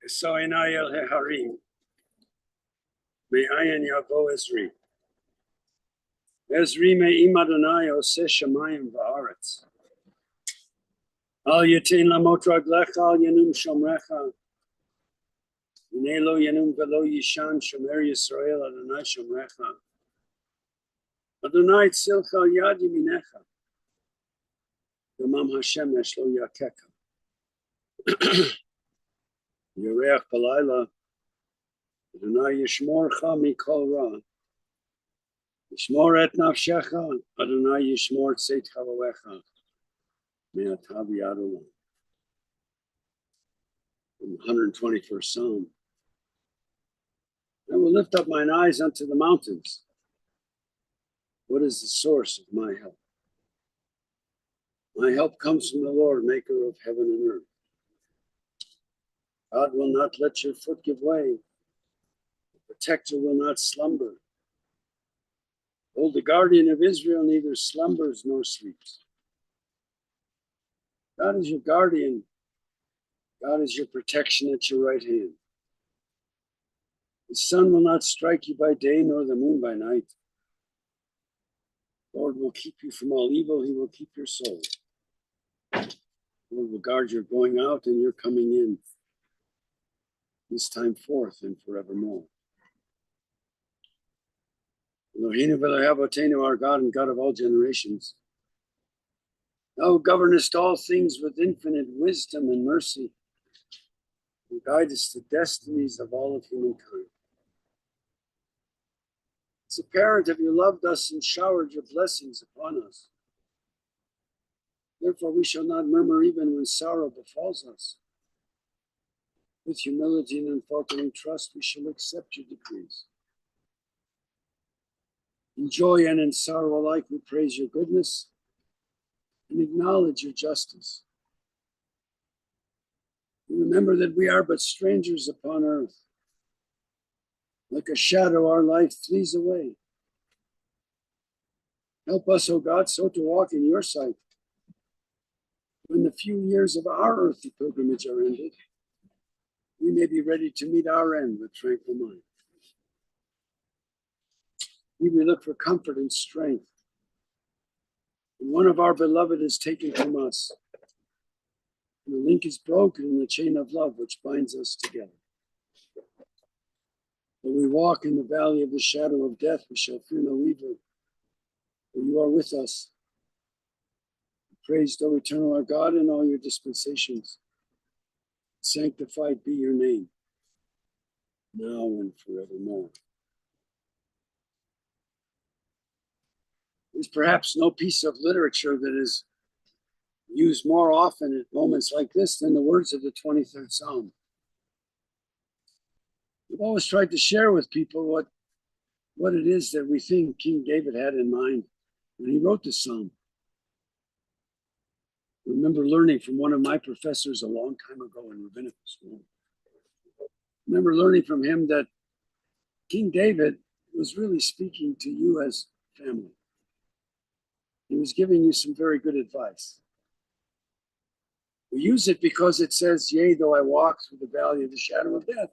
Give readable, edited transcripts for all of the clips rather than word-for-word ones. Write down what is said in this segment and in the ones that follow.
So inayel heharim, me'ayin yavo Ezri. Ezri me'im Adonai oseh shamayim va'aretz. Al yatin lamot raglecha al yanum shomrecha. Renee lo yanum velo yishan shomer Yisrael Adonai shomrecha. Adonai tzilcha al yad yaminecha. Yomam hashemesh lo yakeka. Yereach balayla. Adonai yishmorcha mikol ra. Yishmor et nafshecha. Adonai yishmor tzeit chavavecha. Me'atav yad olam. From the 121st Psalm. I will lift up mine eyes unto the mountains. What is the source of my help? My help comes from the Lord, maker of heaven and earth. God will not let your foot give way. The protector will not slumber. Behold, the guardian of Israel neither slumbers nor sleeps. God is your guardian. God is your protection at your right hand. The sun will not strike you by day, nor the moon by night. The Lord will keep you from all evil. He will keep your soul. The Lord will guard your going out and your coming in, this time forth and forevermore. Eloheinu v'Elohei our God and God of all generations. Thou governest all things with infinite wisdom and mercy, and guidest the destinies of all of humankind. It's apparent that you loved us and showered your blessings upon us. Therefore, we shall not murmur even when sorrow befalls us. With humility and unfaltering trust, we shall accept your decrees. In joy and in sorrow alike, we praise your goodness and acknowledge your justice. We remember that we are but strangers upon earth. Like a shadow, our life flees away. Help us, O God, so to walk in your sight. When the few years of our earthly pilgrimage are ended, we may be ready to meet our end with tranquil mind. We look for comfort and strength. When one of our beloved is taken from us, and the link is broken in the chain of love which binds us together. When we walk in the valley of the shadow of death, we shall fear no evil, for you are with us. Praised, O eternal our God, in all your dispensations. Sanctified be your name, now and forevermore. There's perhaps no piece of literature that is used more often at moments like this than the words of the 23rd Psalm. We've always tried to share with people what it is that we think King David had in mind when he wrote this psalm. I remember learning from one of my professors a long time ago in rabbinical school. I remember learning from him that King David was really speaking to you as family. He was giving you some very good advice. We use it because it says, yea, though I walk through the valley of the shadow of death.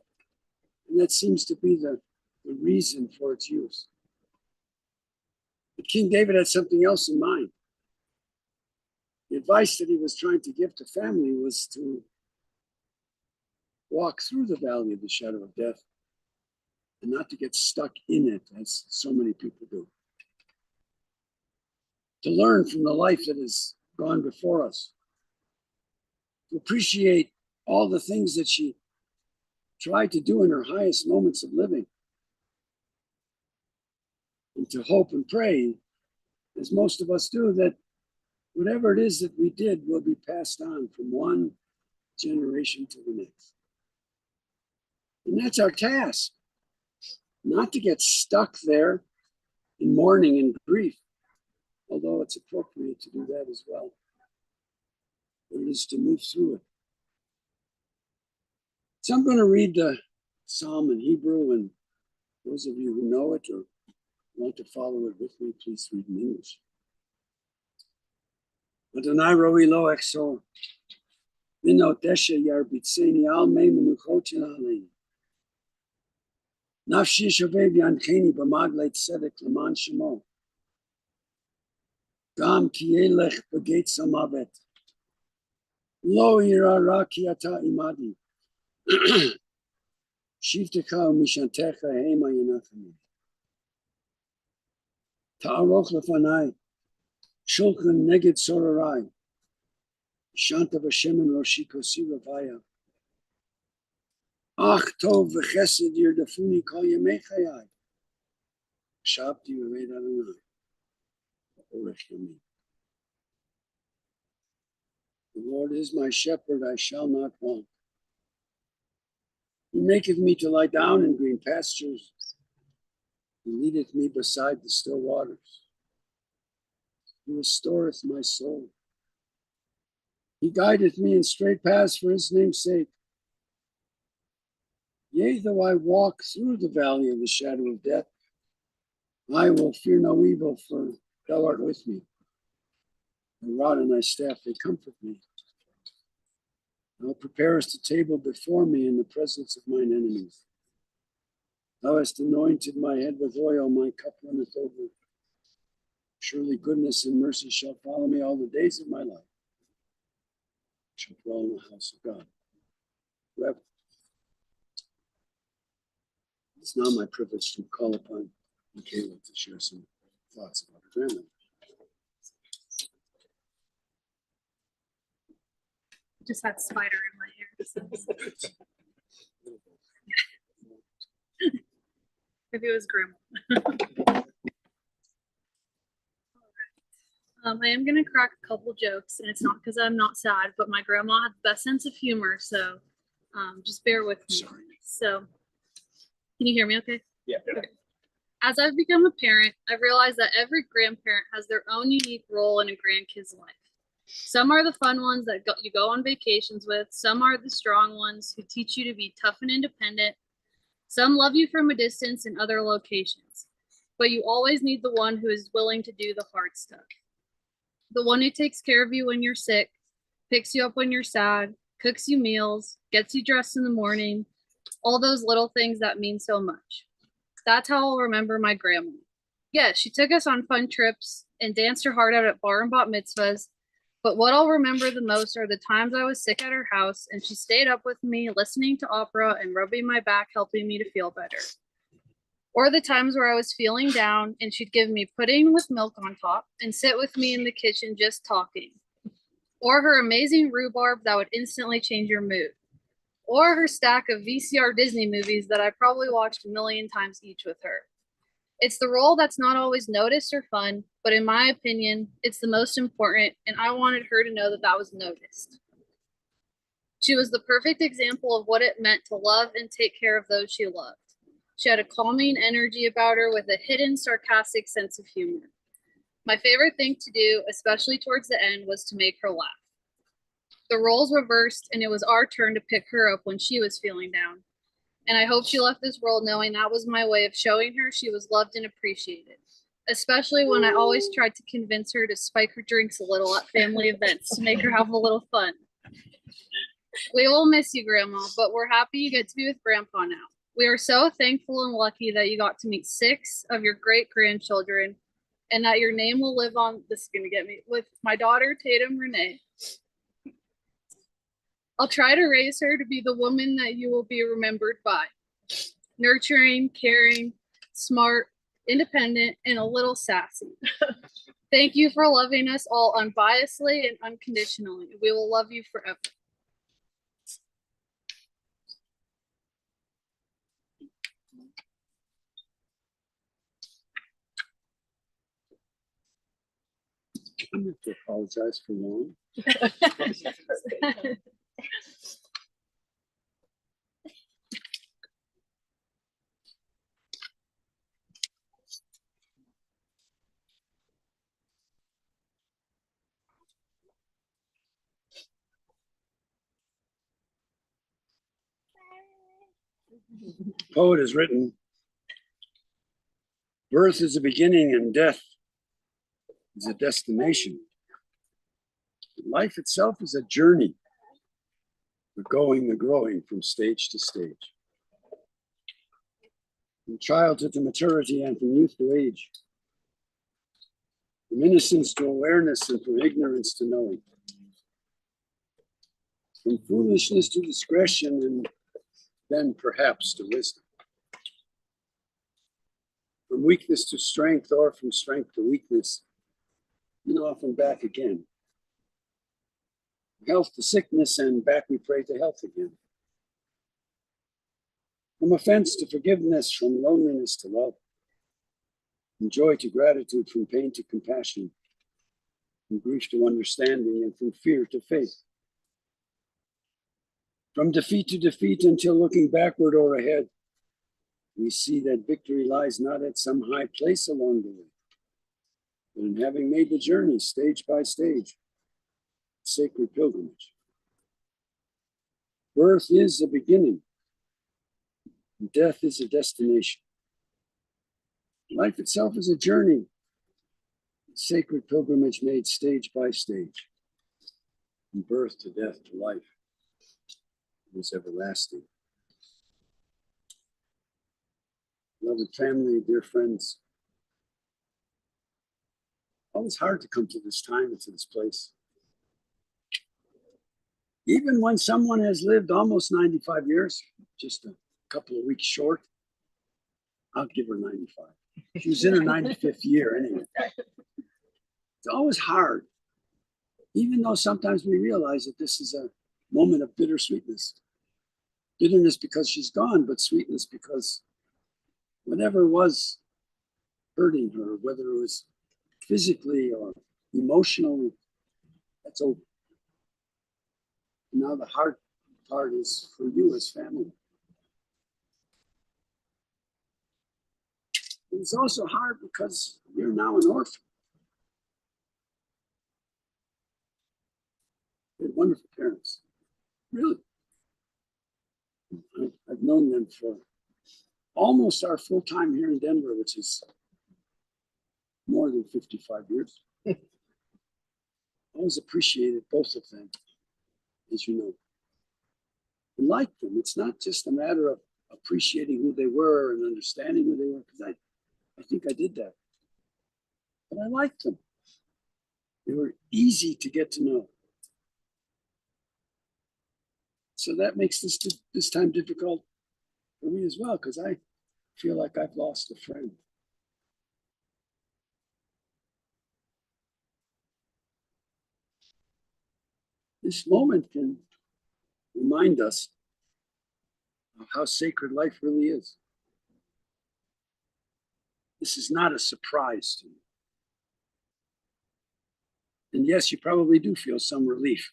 And that seems to be the reason for its use. But King David had something else in mind. The advice that he was trying to give to family was to walk through the valley of the shadow of death and not to get stuck in it, as so many people do. To learn from the life that has gone before us. To appreciate all the things that she tried to do in her highest moments of living. And to hope and pray, as most of us do, that whatever it is that we did will be passed on from one generation to the next. And that's our task. Not to get stuck there in mourning and grief, although it's appropriate to do that as well. But it is to move through it. So I'm going to read the psalm in Hebrew, and those of you who know it or want to follow it with me, please read in English. Adonai roi lo exo, mino desha yarbitzeni al me menuchotin alein. Nafshi shovev yancheni b'magleit tzedek leman shemo. Gam ki elech b'geit samavet. Lo yira ra ki ata imadi. Shivtecha u'mishantecha hema yenachani. Ta'aroch lefanai. Shulchan neged sorarai. Shanta v'shemen roshi kosi ravaya. Ach tov v'chesed yirdafuni kol yemei chayai. Shabti v'veit Adonai. Orech yamim. The Lord is my shepherd, I shall not want. He maketh me to lie down in green pastures. He leadeth me beside the still waters. He restoreth my soul. He guideth me in straight paths for his name's sake. Yea, though I walk through the valley of the shadow of death, I will fear no evil, for thou art with me. Thy rod and thy staff, they comfort me. Thou preparest a table before me in the presence of mine enemies. Thou hast anointed my head with oil, my cup runneth over. Surely goodness and mercy shall follow me all the days of my life. I shall dwell in the house of God forever. It's now my privilege to call upon Michaela to share some thoughts about her grandmother. Just had spider in my hair. Maybe it was grandma. I am going to crack a couple jokes, and it's not because I'm not sad, but my grandma had the best sense of humor, so just bear with me. Sorry. So, can you hear me okay? Yeah. Okay. As I've become a parent, I've realized that every grandparent has their own unique role in a grandkid's life. Some are the fun ones that you go on vacations with. Some are the strong ones who teach you to be tough and independent. Some love you from a distance in other locations. But you always need the one who is willing to do the hard stuff. The one who takes care of you when you're sick, picks you up when you're sad, cooks you meals, gets you dressed in the morning, all those little things that mean so much. That's how I'll remember my grandma. Yes, she took us on fun trips and danced her heart out at bar and bat mitzvahs, but what I'll remember the most are the times I was sick at her house and she stayed up with me listening to opera and rubbing my back, helping me to feel better. Or the times where I was feeling down and she'd give me pudding with milk on top and sit with me in the kitchen just talking. Or her amazing rhubarb that would instantly change your mood. Or her stack of VCR Disney movies that I probably watched a million times each with her. It's the role that's not always noticed or fun, but in my opinion, it's the most important, and I wanted her to know that that was noticed. She was the perfect example of what it meant to love and take care of those she loved. She had a calming energy about her with a hidden sarcastic sense of humor. My favorite thing to do, especially towards the end, was to make her laugh. The roles reversed, and it was our turn to pick her up when she was feeling down. And I hope she left this world knowing that was my way of showing her she was loved and appreciated, especially when I always tried to convince her to spike her drinks a little at family events to make her have a little fun. We will miss you, Grandma, but we're happy you get to be with Grandpa now. We are so thankful and lucky that you got to meet 6 of your great grandchildren and that your name will live on, this is going to get me, with my daughter, Tatum Renee. I'll try to raise her to be the woman that you will be remembered by. Nurturing, caring, smart, independent, and a little sassy. Thank you for loving us all unbiasedly and unconditionally. We will love you forever. I don't have to apologize for long. Poet has written, birth is a beginning and death is a destination. Life itself is a journey, the going, the growing from stage to stage. From childhood to maturity and from youth to age. From innocence to awareness and from ignorance to knowing. From foolishness to discretion and then perhaps to wisdom. From weakness to strength or from strength to weakness, and often back again. Health to sickness and back we pray to health again. From offense to forgiveness, from loneliness to love. From joy to gratitude, from pain to compassion. From grief to understanding and from fear to faith. From defeat to defeat until looking backward or ahead, we see that victory lies not at some high place along the way, but in having made the journey stage by stage, sacred pilgrimage. Birth is a beginning, and death is a destination. Life itself is a journey, sacred pilgrimage made stage by stage, from birth to death to life. It is everlasting. Beloved family, dear friends, always hard to come to this time and to this place. Even when someone has lived almost 95 years, just a couple of weeks short, I'll give her 95. She was in her 95th year anyway. It's always hard, even though sometimes we realize that this is a moment of bittersweetness. Bitterness because she's gone, but sweetness because whatever was hurting her, whether it was physically or emotionally, that's over. Now the hard part is for you as family. It's also hard because you're now an orphan. They're wonderful parents. Really. I've known them for almost our full time here in Denver, which is more than 55 years. I always appreciated both of them, as you know. I like them. It's not just a matter of appreciating who they were and understanding who they were, because I think I did that. But I liked them. They were easy to get to know. So that makes this time difficult for me as well, because I feel like I've lost a friend. This moment can remind us of how sacred life really is. This is not a surprise to you. And yes, you probably do feel some relief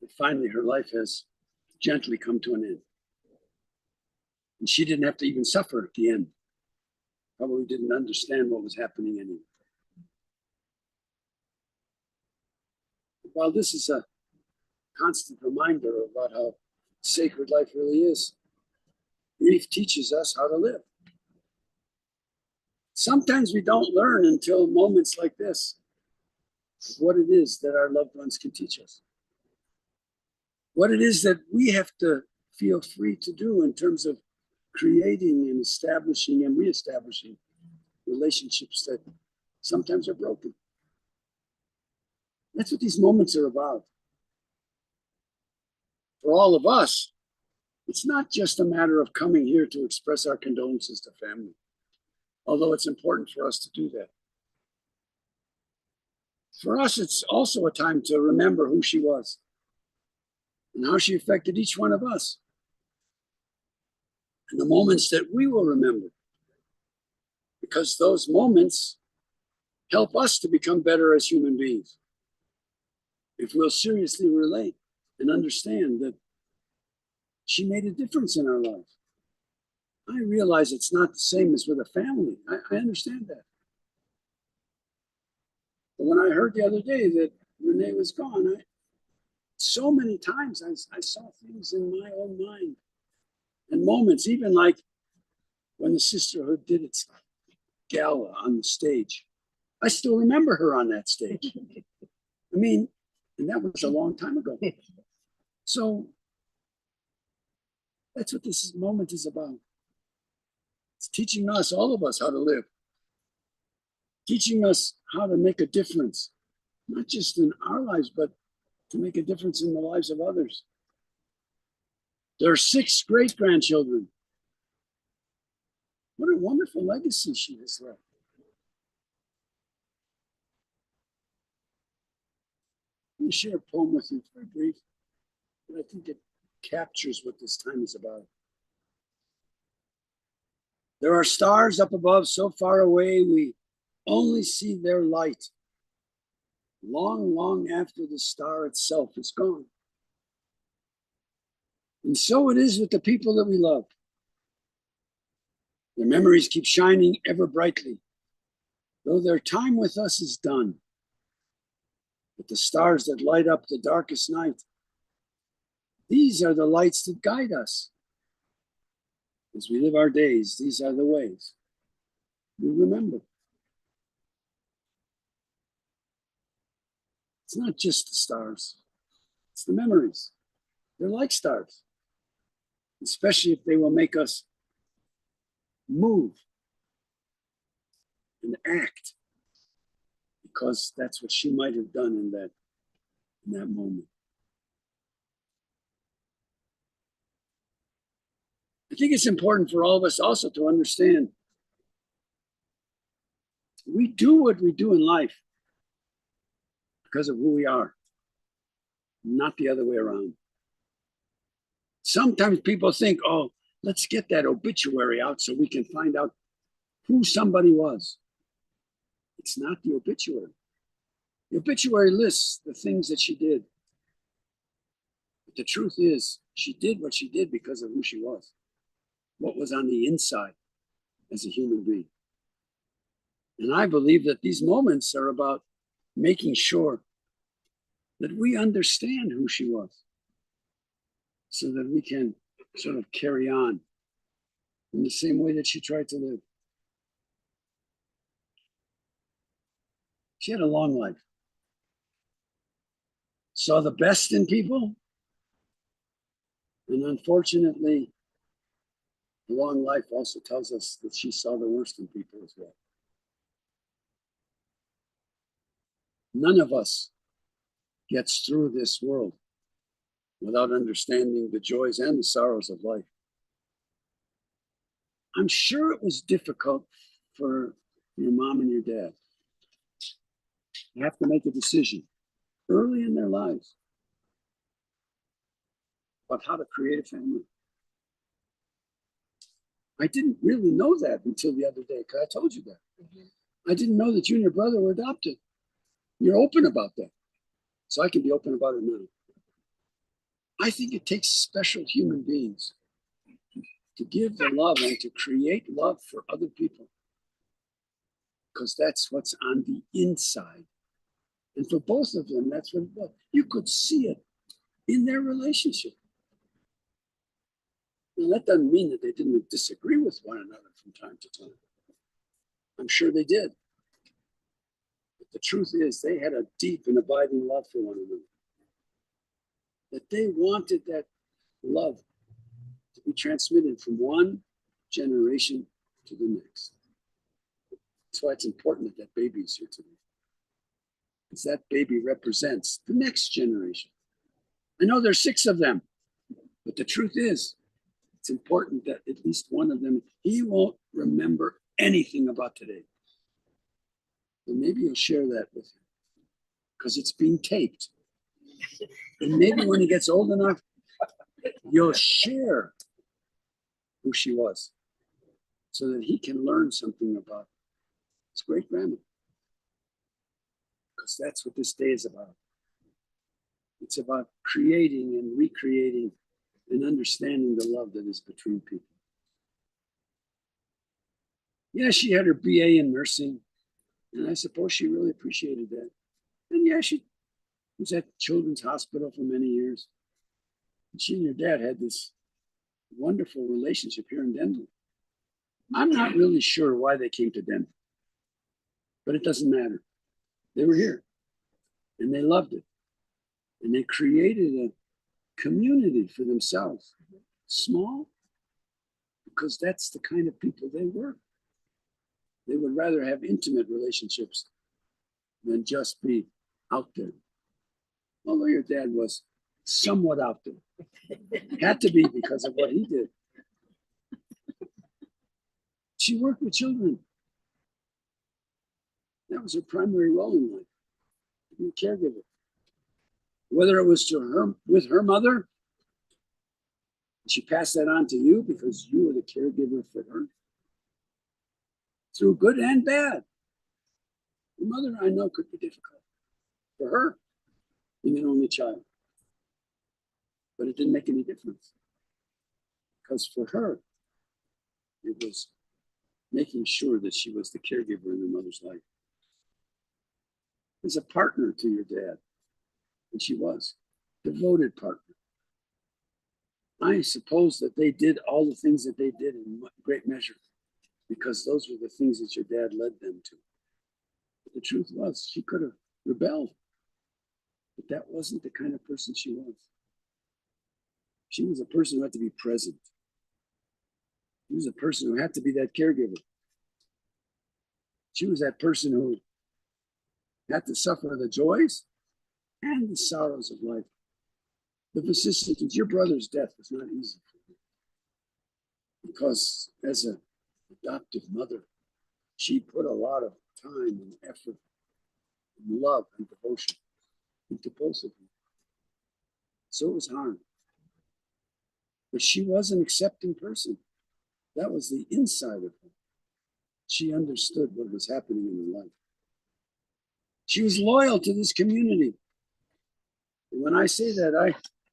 that finally her life has gently come to an end. And she didn't have to even suffer at the end. Probably didn't understand what was happening anyway. While this is a constant reminder about how sacred life really is, grief teaches us how to live. Sometimes we don't learn until moments like this what it is that our loved ones can teach us. What it is that we have to feel free to do in terms of creating and establishing and reestablishing relationships that sometimes are broken. That's what these moments are about. For all of us, it's not just a matter of coming here to express our condolences to family, although it's important for us to do that. For us, it's also a time to remember who she was and how she affected each one of us, and the moments that we will remember, because those moments help us to become better as human beings. If we'll seriously relate and understand that she made a difference in our lives. I realize it's not the same as with a family. I understand that. But when I heard the other day that Renee was gone, so many times I saw things in my own mind and moments, even like when the sisterhood did its gala on the stage. I still remember her on that stage. I mean, and that was a long time ago. So that's what this moment is about. It's teaching us, all of us, how to live. Teaching us how to make a difference, not just in our lives, but to make a difference in the lives of others. There are 6 great-grandchildren. What a wonderful legacy she has left. Let me share a poem with you. It's very brief, but I think it captures what this time is about. There are stars up above so far away we only see their light long, long after the star itself is gone. And so it is with the people that we love. Their memories keep shining ever brightly, though their time with us is done. But the stars that light up the darkest night, these are the lights that guide us. As we live our days, these are the ways we remember. It's not just the stars, it's the memories. They're like stars, especially if they will make us move and act, because that's what she might have done in that moment. I think it's important for all of us also to understand we do what we do in life because of who we are, not the other way around. Sometimes people think, oh, let's get that obituary out so we can find out who somebody was. It's not the obituary. The obituary lists the things that she did. But the truth is, she did what she did because of who she was, what was on the inside as a human being. And I believe that these moments are about making sure that we understand who she was so that we can sort of carry on in the same way that she tried to live. She had a long life. Saw the best in people, and unfortunately, a long life also tells us that she saw the worst in people as well. None of us gets through this world without understanding the joys and the sorrows of life. I'm sure it was difficult for your mom and your dad. You have to make a decision early in their lives about how to create a family. I didn't really know that until the other day, because I told you that. I didn't know that you and your brother were adopted. You're open about that. So I can be open about it now. I think it takes special human beings to give the love and to create love for other people, because that's what's on the inside. And for both of them, that's what it was. You could see it in their relationship. Now, that doesn't mean that they didn't disagree with one another from time to time. I'm sure they did. But the truth is, they had a deep and abiding love for one another. That they wanted that love to be transmitted from one generation to the next. That's why it's important that that baby is here today. Because that baby represents the next generation. I know there's 6 of them, but the truth is, it's important that at least one of them, he won't remember anything about today. And maybe you'll share that with him, because it's being taped. And maybe when he gets old enough, you'll share who she was, so that he can learn something about his great grandma. Because that's what this day is about. It's about creating and recreating and understanding the love that is between people. Yeah, she had her BA in nursing, and I suppose she really appreciated that. And yeah, she was at Children's Hospital for many years. And she and her dad had this wonderful relationship here in Denver. I'm not really sure why they came to Denver, but it doesn't matter. They were here, and they loved it. And they created a community for themselves. Small, because that's the kind of people they were. They would rather have intimate relationships than just be out there. Although your dad was somewhat out there. Had to be because of what he did. She worked with children. That was her primary role in life, to be a caregiver. Whether it was to her with her mother, she passed that on to you because you were the caregiver for her. Through good and bad. Your mother, I know, could be difficult. For her, being an only child. But it didn't make any difference. Because for her, it was making sure that she was the caregiver in her mother's life. As a partner to your dad. And she was. Devoted partner. I suppose that they did all the things that they did in great measure, because those were the things that your dad led them to. But the truth was, she could have rebelled, but that wasn't the kind of person she was. She was a person who had to be present. She was a person who had to be that caregiver. She was that person who had to suffer the joys and the sorrows of life. The vicissitudes. Your brother's death was not easy for her, because as an adoptive mother, she put a lot of time and effort and love and devotion into both of you. So it was hard. But she was an accepting person. That was the inside of her. She understood what was happening in her life. She was loyal to this community. And when I say that,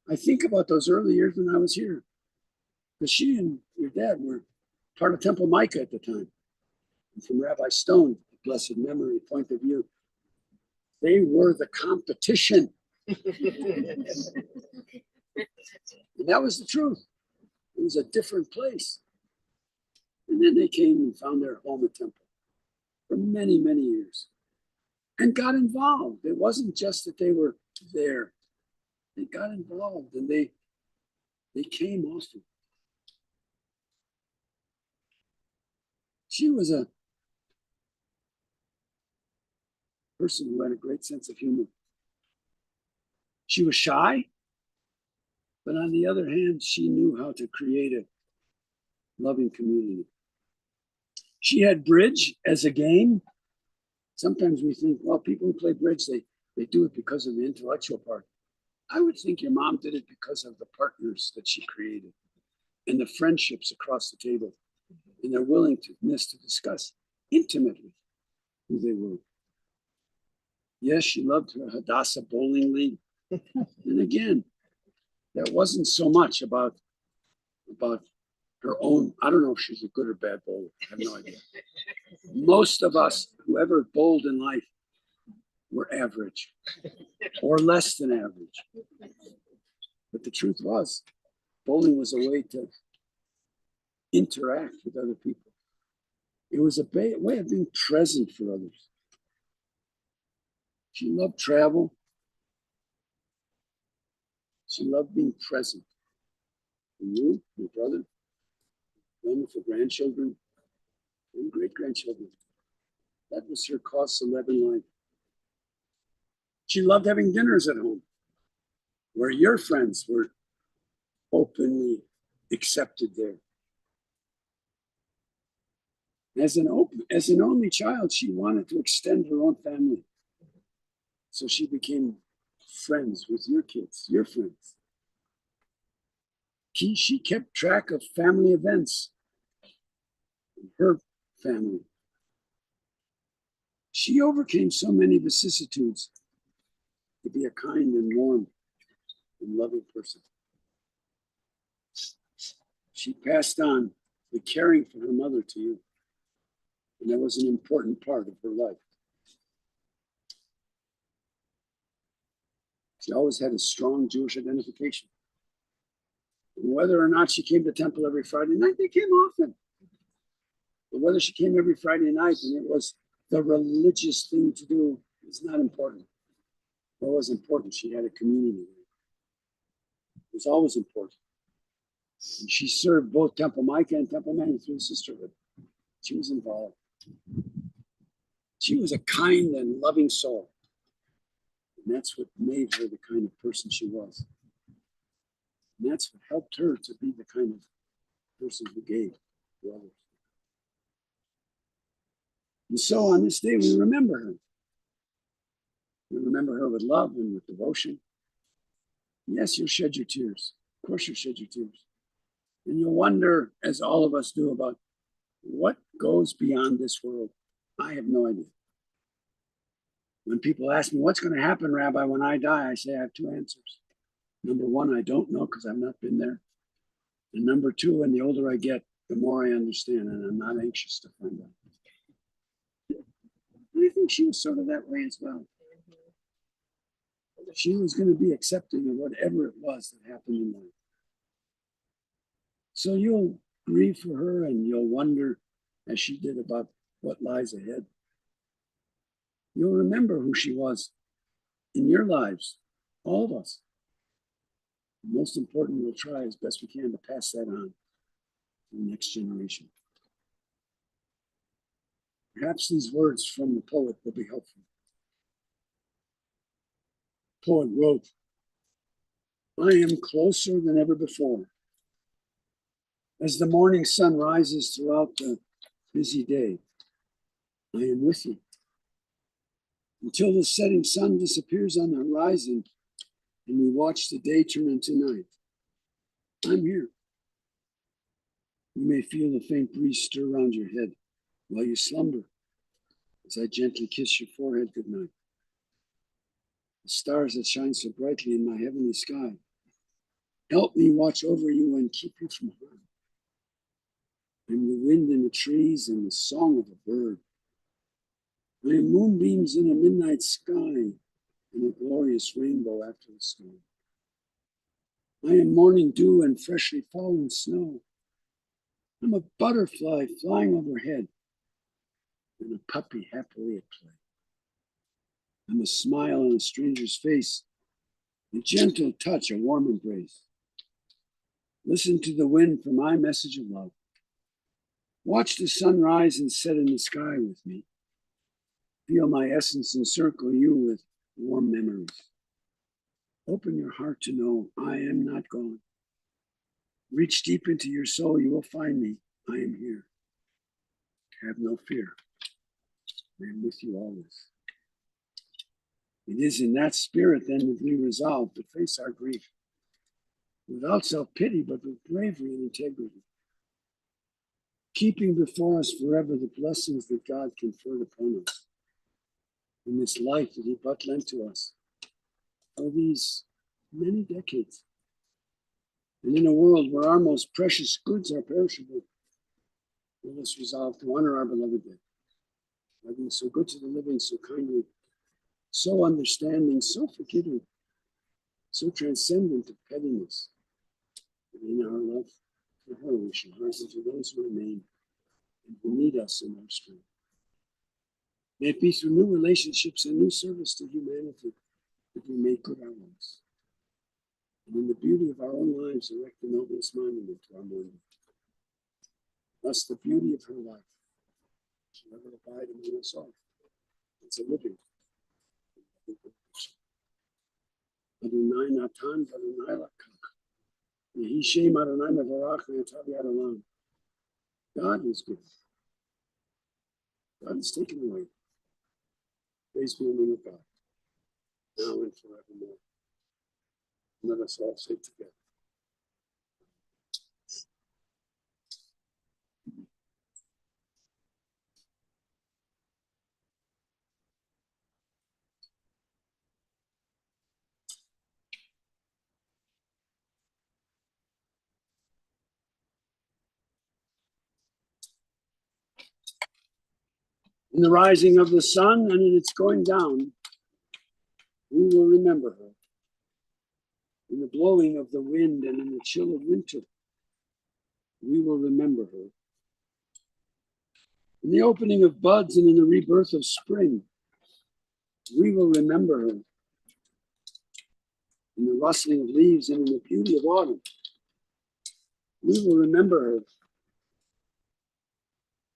I think about those early years when I was here. Because she and your dad were part of Temple Micah at the time. And from Rabbi Stone, blessed memory point of view, they were the competition. And that was the truth. It was a different place. And then they came and found their home at Temple for many, many years and got involved. It wasn't just that they were there. They got involved and they came often. She was a person who had a great sense of humor. She was shy, but on the other hand, she knew how to create a loving community. She had bridge as a game. Sometimes we think, well, people who play bridge, they do it because of the intellectual part. I would think your mom did it because of the partners that she created and the friendships across the table. and their willingness to discuss intimately who they were. Yes, she loved her Hadassah bowling league. And again, that wasn't so much about her own. I don't know if she's a good or bad bowler. I have no idea. Most of us, whoever bowled in life, were average or less than average. But the truth was, bowling was a way to interact with other people. It was a way of being present for others. She loved travel. She loved being present. For you, your brother, wonderful grandchildren, and great-grandchildren. That was her cause célèbre in life. She loved having dinners at home, where your friends were openly accepted there. As an only child, she wanted to extend her own family. So she became friends with your kids, your friends. She kept track of family events, her family. She overcame so many vicissitudes to be a kind and warm and loving person. She passed on the caring for her mother to you, and that was an important part of her life. She always had a strong Jewish identification. And whether or not she came to temple every Friday night, they came often. But whether she came every Friday night and it was the religious thing to do is not important. What was important, she had a community. It was always important. And she served both Temple Micah and Temple Many through the sisterhood. She was involved. She was a kind and loving soul. And that's what made her the kind of person she was. And that's what helped her to be the kind of person who gave to others. And so on this day, we remember her. We remember her with love and with devotion. Yes, you'll shed your tears. Of course you'll shed your tears. And you'll wonder, as all of us do, about what goes beyond this world. I have no idea. When people ask me, what's going to happen, Rabbi, when I die? I say I have two answers. Number one, I don't know because I've not been there. And number two, and the older I get, the more I understand, and I'm not anxious to find out. And I think she was sort of that way as well. She was going to be accepting of whatever it was that happened in life. So you'll grieve for her and you'll wonder, as she did, about what lies ahead. You'll remember who she was in your lives, all of us. Most important, we'll try as best we can to pass that on to the next generation. Perhaps these words from the poet will be helpful. The poet wrote, I am closer than ever before. As the morning sun rises throughout the busy day, I am with you. Until the setting sun disappears on the horizon and we watch the day turn into night, I'm here. You may feel the faint breeze stir around your head while you slumber as I gently kiss your forehead goodnight. The stars that shine so brightly in my heavenly sky, help me watch over you and keep you from harm. I'm the wind in the trees and the song of a bird. I am moonbeams in a midnight sky and a glorious rainbow after the storm. I am morning dew and freshly fallen snow. I'm a butterfly flying overhead and a puppy happily at play. I'm a smile on a stranger's face, a gentle touch, a warm embrace. Listen to the wind for my message of love. Watch the sun rise and set in the sky with me. Feel my essence encircle you with warm memories. Open your heart to know I am not gone. Reach deep into your soul, you will find me. I am here. Have no fear. I am with you always. It is in that spirit then that we resolve to face our grief without self-pity, but with bravery and integrity. keeping before us forever the blessings that God conferred upon us in this life that he but lent to us for these many decades. And in a world where our most precious goods are perishable, let us resolve to honor our beloved dead by being so good to the living, so kindly, so understanding, so forgiving, so transcendent of pettiness. And in our love for her, we shall hearken to those who remain and who need us in our strength. May it be through new relationships and new service to humanity that we make good our lives. And in the beauty of our own lives, erect the noblest monument to our mourning. Thus, the beauty of her life shall ever abide among us all. It's a living. Adonai Natan, Adonai Lakach. Yehi Shem Adonai Mevarach Ve'atav Yad Olam. God is good. God is taken away. Praise be the name of God, now and forevermore. Let us all say together. In the rising of the sun and in its going down, we will remember her. In the blowing of the wind and in the chill of winter, we will remember her. In the opening of buds and in the rebirth of spring, we will remember her. In the rustling of leaves and in the beauty of autumn, we will remember her.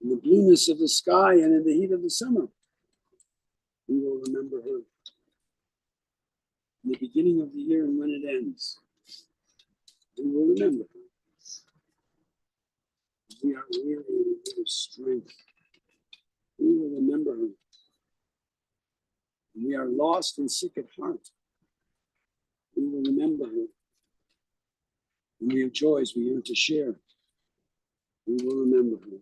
In the blueness of the sky and in the heat of the summer, we will remember her. In the beginning of the year and when it ends, we will remember her. We are weary and out of strength. We will remember her. When we are lost and sick at heart, we will remember her. When we have joys we yearn to share, we will remember her.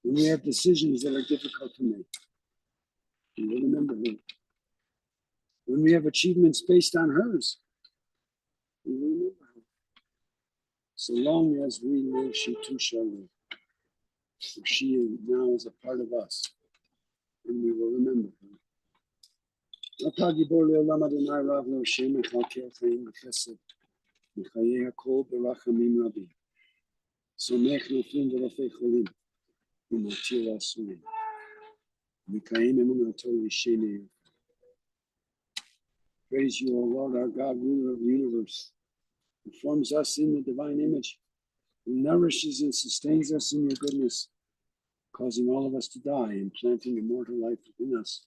When we have decisions that are difficult to make, we will remember her. When we have achievements based on hers, we will remember her. So long as we live, she too shall live. For she now is a part of us, and we will remember her. אתה גיבור לעולם אדוני רב לו שם מכלכל חיים וחסד וחיי הכל ברחמים רבים. סומך נופלים ורופא חולים ומתיר לאסורים. מקיים אמונתו ישנה. Praise you, O Lord, our God, ruler of the universe, who forms us in the divine image, who nourishes and sustains us in your goodness, causing all of us to die and planting immortal life within us.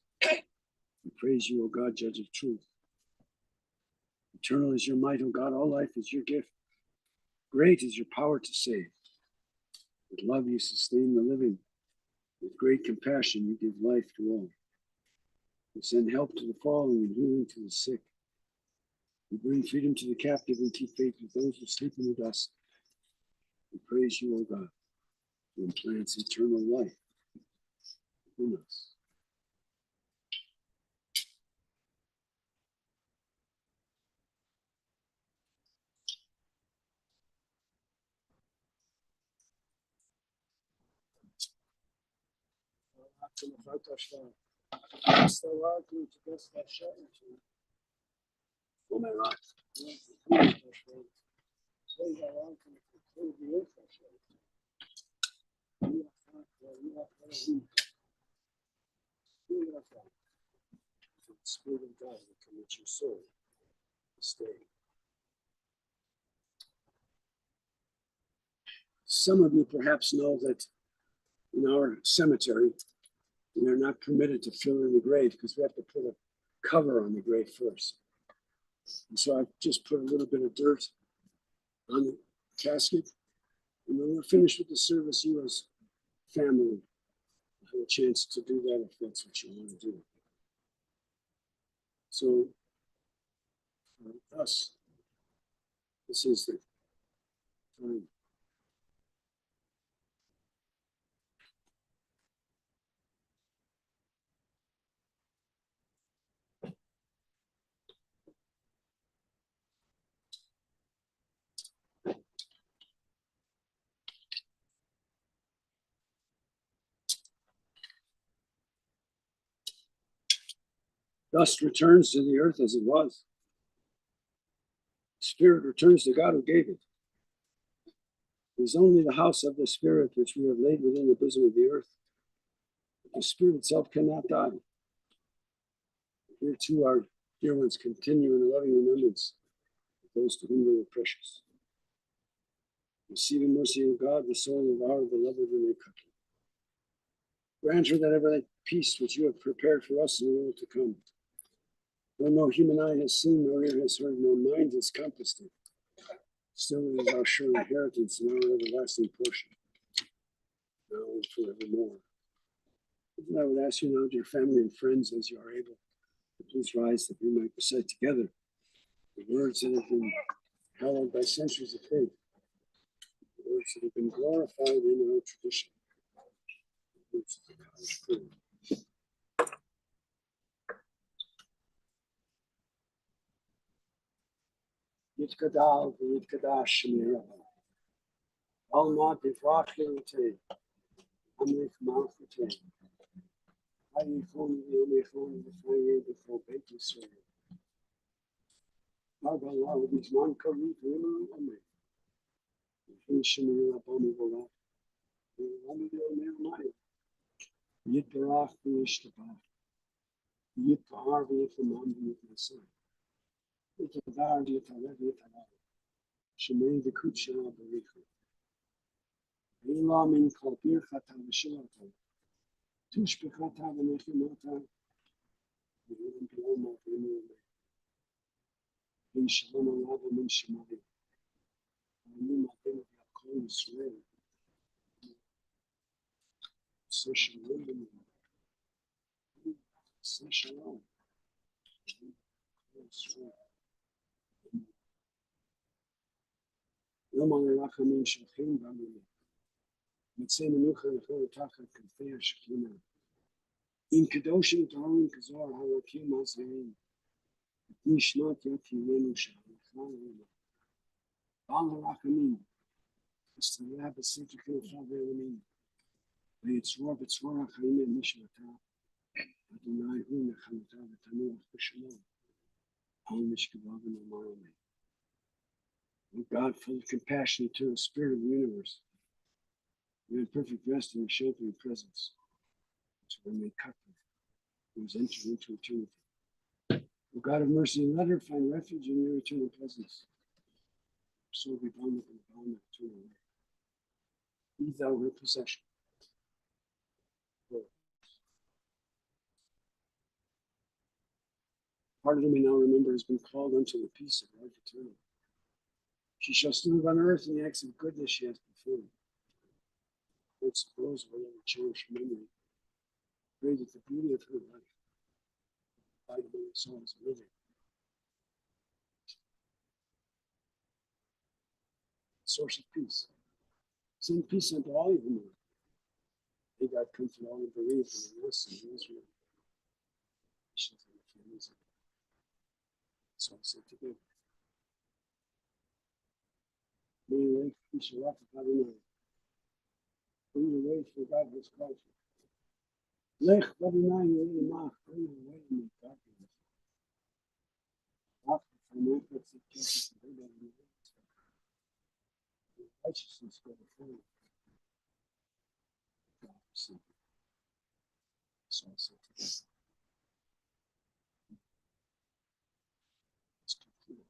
We praise you, O God, judge of truth. Eternal is your might, O God, all life is your gift. Great is your power to save. With love you sustain the living. With great compassion you give life to all. You send help to the fallen and healing to the sick. You bring freedom to the captive and keep faith with those who sleep in the dust. We praise you, O God, who implants eternal life within us. Spirit of God will commit your soul to stay. Some of you perhaps know that in our cemetery, we are not permitted to fill in the grave because we have to put a cover on the grave first. And so I've just put a little bit of dirt on the casket. And when we're finished with the service, you as family have a chance to do that if that's what you want to do. So for us, this is the time Dust returns to the earth as it was. Spirit returns to God who gave it. It is only the house of the Spirit which we have laid within the bosom of the earth. The Spirit itself cannot die. Here too our dear ones continue in the loving remembrance of those to whom they were precious. Receiving mercy of God, the soul of our beloved Renee Cutler. Grant her that ever peace which you have prepared for us in the world to come. Though no human eye has seen, nor ear has heard, nor mind has compassed it, still it is our sure inheritance and our everlasting portion, now and forevermore. And I would ask you now, dear family and friends, as you are able, to please rise that we might recite together the words that have been hallowed by centuries of faith, the words that have been glorified in our tradition, the words of the college creed. Yitkadal v'yitkadash shemirav. Alma b'vrach yerutei. Amrich malchutei. Hayifon v'yomechon v'fayeh b'fo beit Yisrael. Margalah v'izman kavi v'yimah amrich. V'hin shemirav b'ami v'olach. V'yami v'yomer maya. Yitbarach v'yishtabach. Yitpahar v'yitlamam v'yitmasai. Yitadar v'yitarev v'yitarev. Shemei v'kut shema b'richu. V'yilah min kol birchata v'shilata. Tushbechata v'nechimata. V'yilam b'yoma v'yimah. V'yin shalom alav v'min shemari. V'yilam abenu v'yakol Yisrael. So shalom v'yimah. So shalom. יום הרחמים שלחים ועמלים. מצא מנוחה לכל תחת כנפי השכינה. אם קדושים טהורים כזוהר הרקים הזהים. נשמת יקירנו שהלכה לעולם. בעל הרחמים. הסתרע בסתר כנפיו ועולמים. ויצרור בצרור החיים אל נשמתה. אדוני הוא נחמתה ותנוח בשלום. על משכבה ונאמר אמן. O God, full of compassion, eternal spirit of the universe, we had perfect rest in your sheltering presence. To Renee Cutler, who has entered into eternity. O God of mercy, let her find refuge in your eternal presence. So be bound up in the bond of eternal life. Be thou her possession. Part of them we now remember has been called unto the peace of life eternal. She shall still live on earth in the acts of goodness she has performed. Hearts of those will ever cherish her memory. Pray that the beauty of her life abide among us all as living. Source of peace. Send peace unto all of them. May God comfort all who believe in us and Israel. Nations and families. So I say together. May you wait for peace of Adonai. Bring the way for God has called you. Lech Adonai Yerimach. Bring the way in the darkness. After financial success, righteousness go before you. God receive you. So I say together. Let's conclude.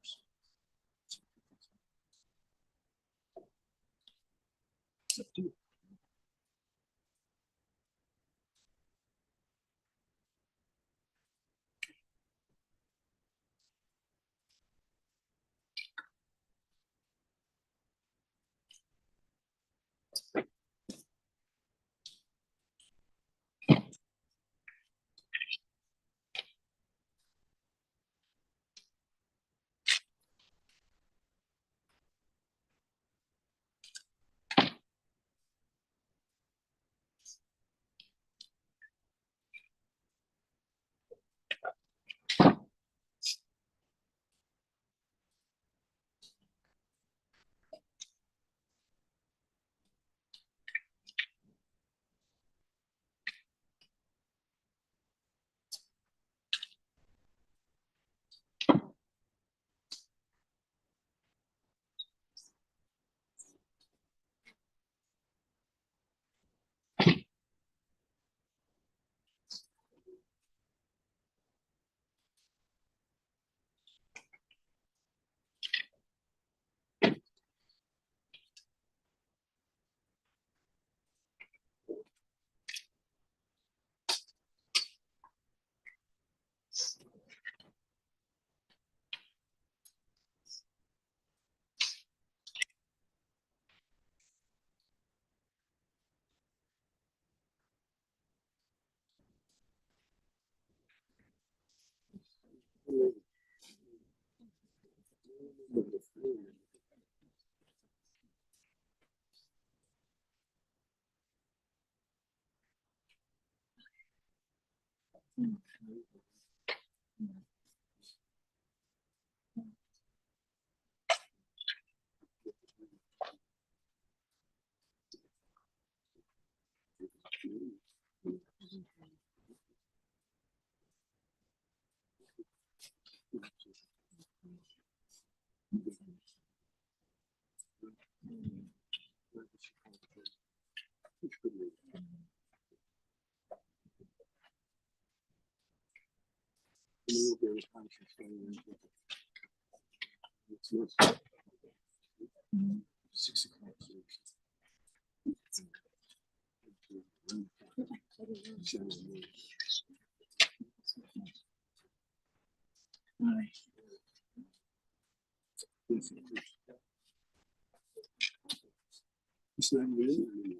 It's up to you. It's not really.